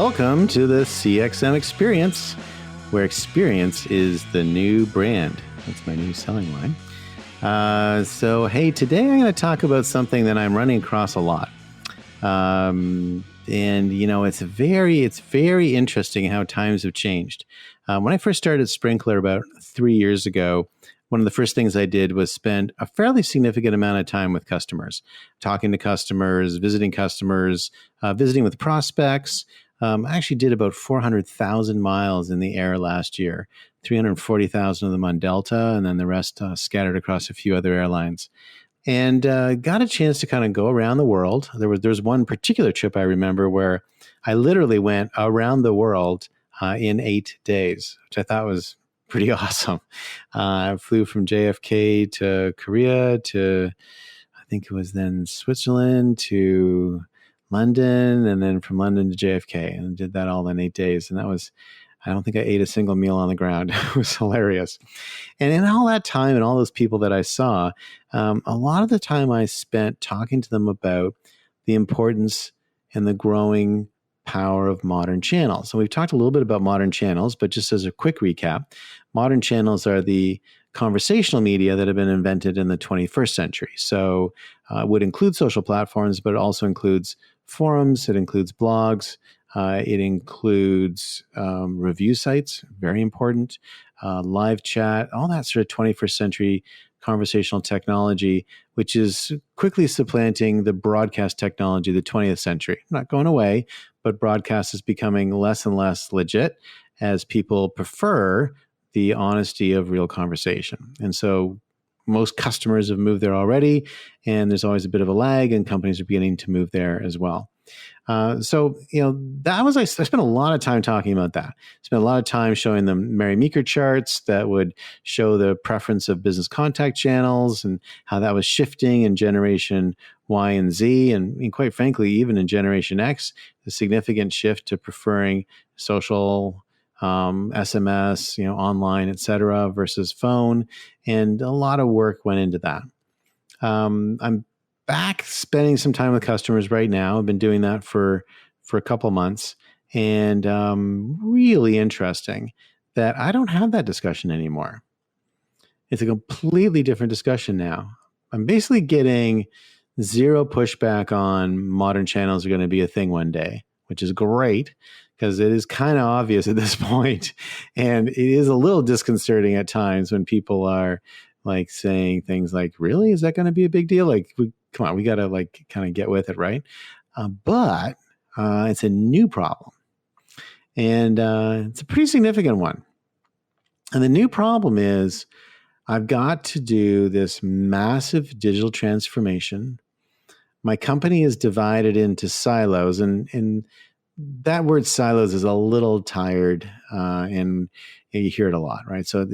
Welcome to the CXM Experience, where experience is the new brand. That's my new selling line. Hey, today I'm going to talk about something that I'm running across a lot. It's very interesting how times have changed. When I first started Sprinkler about 3 years ago, one of the first things I did was spend a fairly significant amount of time with customers, talking to customers, visiting with prospects. I actually did about 400,000 miles in the air last year, 340,000 of them on Delta, and then the rest scattered across a few other airlines. And got a chance to kind of go around the world. There's one particular trip I remember where I literally went around the world in 8 days, which I thought was pretty awesome. I flew from JFK to Korea to, I think it was then Switzerland to London, and then from London to JFK, and did that all in 8 days. And I don't think I ate a single meal on the ground. It was hilarious. And in all that time and all those people that I saw, a lot of the time I spent talking to them about the importance and the growing power of modern channels. So we've talked a little bit about modern channels, but just as a quick recap, modern channels are the conversational media that have been invented in the 21st century. So it would include social platforms, but it also includes forums, it includes blogs, it includes review sites, very important, live chat, all that sort of 21st century conversational technology, which is quickly supplanting the broadcast technology of the 20th century. Not going away, but broadcast is becoming less and less legit as people prefer the honesty of real conversation. And so most customers have moved there already, and there's always a bit of a lag, and companies are beginning to move there as well. I spent a lot of time talking about that. Spent a lot of time showing them Mary Meeker charts that would show the preference of business contact channels and how that was shifting in generation Y and Z. And quite frankly, even in generation X, the significant shift to preferring social, SMS, online, et cetera, versus phone. And a lot of work went into that. I'm back spending some time with customers right now. I've been doing that for a couple months, and really interesting that I don't have that discussion anymore. It's a completely different discussion now. I'm basically getting zero pushback on modern channels are going to be a thing one day, which is great because it is kind of obvious at this point, and it is a little disconcerting at times when people are like saying things like, really, is that going to be a big deal? Like, come on, we got to like kind of get with it, right? But it's a new problem, and it's a pretty significant one. And the new problem is I've got to do this massive digital transformation. My company is divided into silos, and that word silos is a little tired, and you hear it a lot, right? So,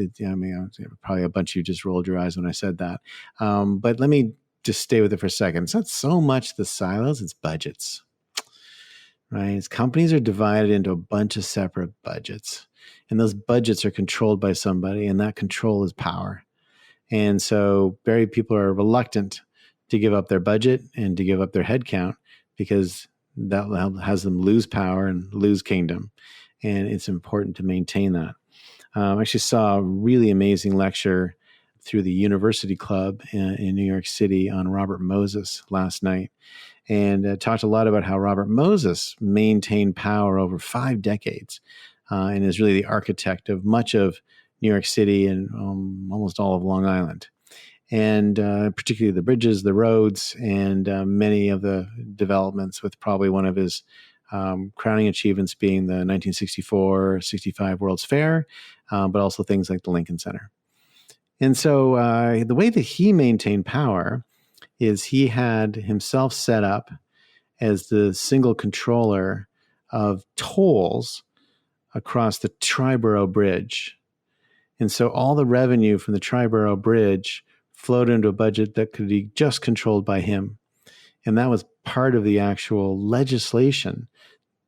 probably a bunch of you just rolled your eyes when I said that. But let me just stay with it for a second. It's not so much the silos, it's budgets, right? It's companies are divided into a bunch of separate budgets, and those budgets are controlled by somebody, and that control is power. And so very people are reluctant to give up their budget and to give up their headcount because that has them lose power and lose kingdom. And it's important to maintain that. I actually saw a really amazing lecture through the University Club in New York City on Robert Moses last night, and talked a lot about how Robert Moses maintained power over 5 decades and is really the architect of much of New York City and almost all of Long Island, and particularly the bridges, the roads, and many of the developments, with probably one of his crowning achievements being the 1964-65 World's Fair, but also things like the Lincoln Center. And so the way that he maintained power is he had himself set up as the single controller of tolls across the Triborough Bridge. And so all the revenue from the Triborough Bridge flowed into a budget that could be just controlled by him. And that was part of the actual legislation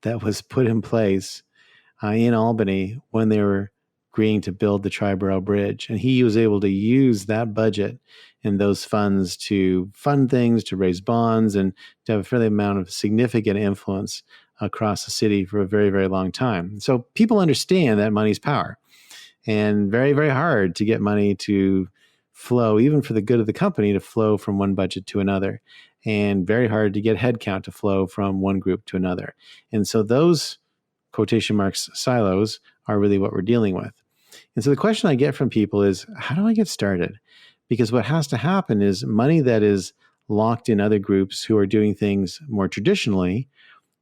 that was put in place in Albany when they were agreeing to build the Triborough Bridge. And he was able to use that budget and those funds to fund things, to raise bonds, and to have a fairly amount of significant influence across the city for a very, very long time. So people understand that money's power, and very, very hard to get money to flow, even for the good of the company, to flow from one budget to another, and very hard to get headcount to flow from one group to another. And so those quotation marks silos are really what we're dealing with. And so the question I get from people is, how do I get started? Because what has to happen is money that is locked in other groups who are doing things more traditionally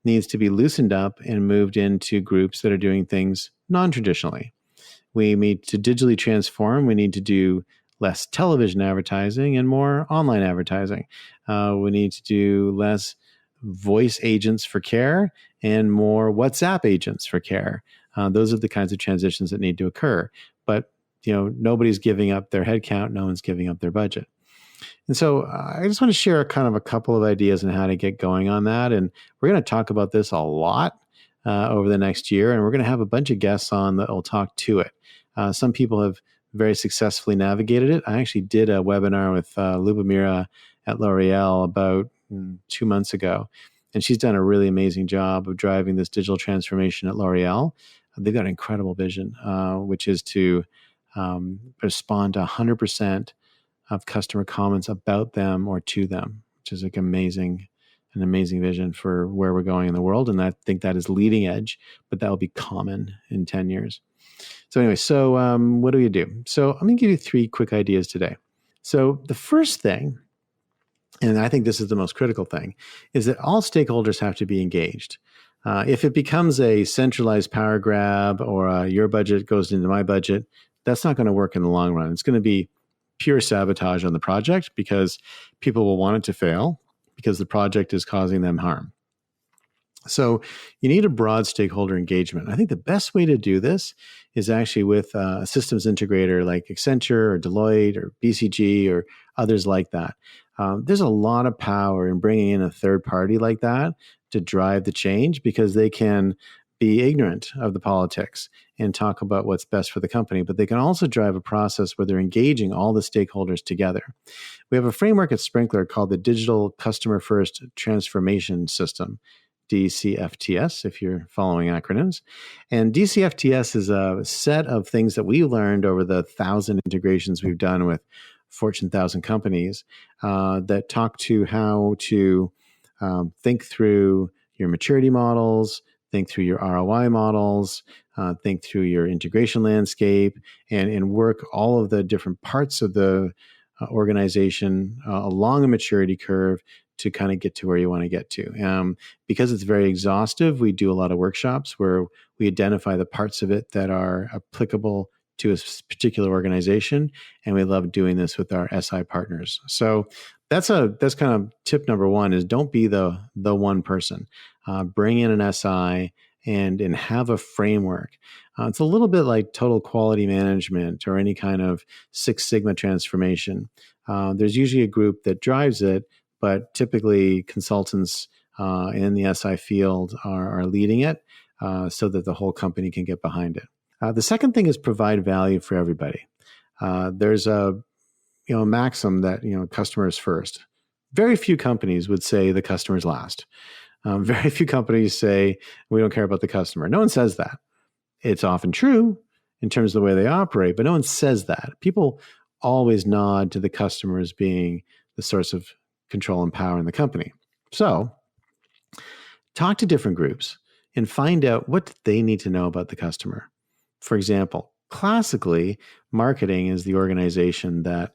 needs to be loosened up and moved into groups that are doing things non-traditionally. We need to digitally transform. We need to do less television advertising and more online advertising. We need to do less voice agents for care and more WhatsApp agents for care. Those are the kinds of transitions that need to occur. But nobody's giving up their headcount. No one's giving up their budget. And so I just want to share kind of a couple of ideas on how to get going on that. And we're going to talk about this a lot over the next year. And we're going to have a bunch of guests on that will talk to it. Some people have very successfully navigated it. I actually did a webinar with Lubomira at L'Oreal about 2 months ago. And she's done a really amazing job of driving this digital transformation at L'Oreal. They've got an incredible vision, which is to respond to 100% of customer comments about them or to them, which is like an amazing vision for where we're going in the world. And I think that is leading edge, but that will be common in 10 years. So anyway, what do we do? So I'm going to give you 3 quick ideas today. So the first thing, and I think this is the most critical thing, is that all stakeholders have to be engaged. If it becomes a centralized power grab or your budget goes into my budget, that's not going to work in the long run. It's going to be pure sabotage on the project because people will want it to fail because the project is causing them harm. So you need a broad stakeholder engagement. I think the best way to do this is actually with a systems integrator like Accenture or Deloitte or BCG or others like that. There's a lot of power in bringing in a third party like that to drive the change because they can be ignorant of the politics and talk about what's best for the company, but they can also drive a process where they're engaging all the stakeholders together. We have a framework at Sprinklr called the Digital Customer First Transformation System, DCFTS, if you're following acronyms. And DCFTS is a set of things that we learned over the 1,000 integrations we've done with Fortune 1000 companies that talk to how to think through your maturity models, think through your ROI models, think through your integration landscape, and work all of the different parts of the organization along a maturity curve to kind of get to where you want to get to. Because it's very exhaustive, we do a lot of workshops where we identify the parts of it that are applicable to a particular organization, and we love doing this with our SI partners. So that's kind of tip number 1 is don't be the one person. Bring in an SI and have a framework. It's a little bit like total quality management or any kind of Six Sigma transformation. There's usually a group that drives it, but typically consultants in the SI field are leading it so that the whole company can get behind it. The second thing is provide value for everybody. There's a maxim that customers first. Very few companies would say the customer's last. Very few companies say we don't care about the customer. No one says that. It's often true in terms of the way they operate, but no one says that. People always nod to the customer as being the source of control and power in the company. So talk to different groups and find out what they need to know about the customer. For example, classically, marketing is the organization that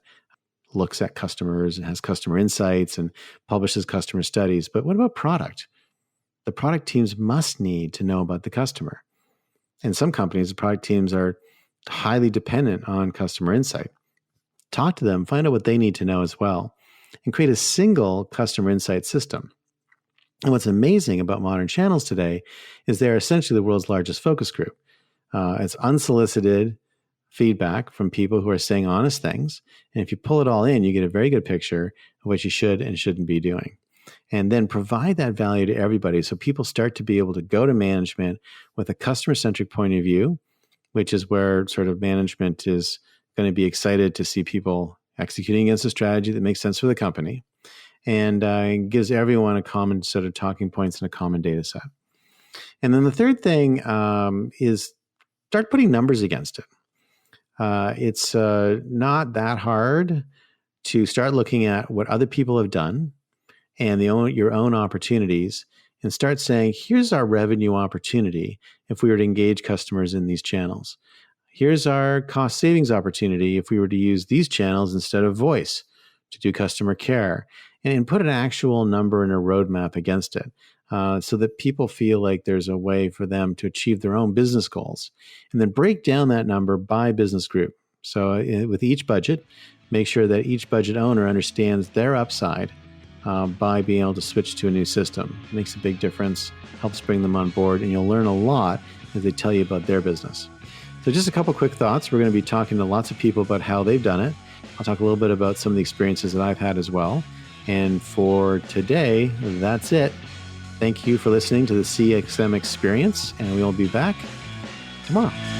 looks at customers and has customer insights and publishes customer studies. But what about product? The product teams must need to know about the customer. In some companies, the product teams are highly dependent on customer insight. Talk to them, find out what they need to know as well, and create a single customer insight system. And what's amazing about modern channels today is they're essentially the world's largest focus group. It's unsolicited feedback from people who are saying honest things. And if you pull it all in, you get a very good picture of what you should and shouldn't be doing. And then provide that value to everybody so people start to be able to go to management with a customer-centric point of view, which is where sort of management is going to be excited to see people executing against a strategy that makes sense for the company and gives everyone a common set of talking points and a common data set. And then the third thing is start putting numbers against it. It's not that hard to start looking at what other people have done and your own opportunities and start saying, here's our revenue opportunity if we were to engage customers in these channels. Here's our cost savings opportunity if we were to use these channels instead of voice to do customer care, and put an actual number and a roadmap against it so that people feel like there's a way for them to achieve their own business goals. And then break down that number by business group. So with each budget, make sure that each budget owner understands their upside by being able to switch to a new system. It makes a big difference, helps bring them on board, and you'll learn a lot as they tell you about their business. So just a couple quick thoughts. We're going to be talking to lots of people about how they've done it. I'll talk a little bit about some of the experiences that I've had as well. And for today, that's it. Thank you for listening to the CXM Experience, and we'll be back tomorrow.